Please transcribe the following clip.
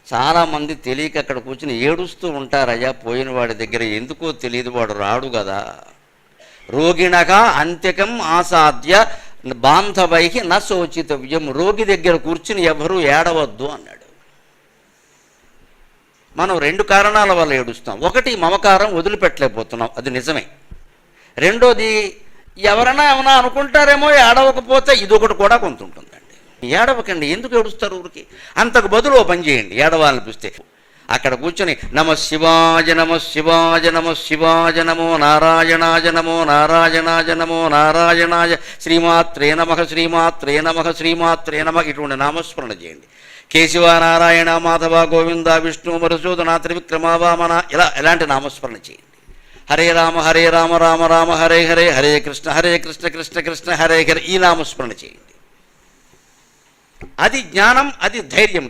చాలామంది తెలియక అక్కడ కూర్చుని ఏడుస్తూ ఉంటారయ్యా పోయిన వాడి దగ్గర, ఎందుకో తెలియదు, వాడు రాడు కదా. రోగిణగా అంత్యకం ఆసాద్య బాంధవై న శోచితవ్యం. రోగి దగ్గర కూర్చుని ఎవరు ఏడవద్దు అన్నాడు. మనం 2 కారణాల వల్ల ఏడుస్తాం. ఒకటి, మమకారం వదిలిపెట్టలేకపోతున్నాం, అది నిజమే. రెండోది, ఎవరైనా ఏమైనా అనుకుంటారేమో ఏడవకపోతే, ఇదొకటి కూడా కొంత ఉంటుందండి. ఏడవకండి, ఎందుకు ఏడుస్తారు ఊరికి? అంతకు బదులు ఓ పని చేయండి, ఏడవాలనిపిస్తే అక్కడ కూర్చొని నమ శివాయ నమ శివాయ నమ శివాయ నమో నారాయణాయ నమో నారాయణాయ నమో నారాయణాయ శ్రీమాత్రే నమః శ్రీమాత్రే నమః శ్రీమాత్రే నమః ఇటువంటి నామస్మరణ చేయండి. కేశవ నారాయణ మాధవ గోవింద విష్ణు మధుసూదన త్రివిక్రమ వామన ఇలాంటి నామస్మరణ చేయండి. హరే రామ రామ రామ హరే హరే, హరే కృష్ణ కృష్ణ కృష్ణ హరే హరే, ఈ నామస్మరణ చేయండి. అది జ్ఞానం, అది ధైర్యం.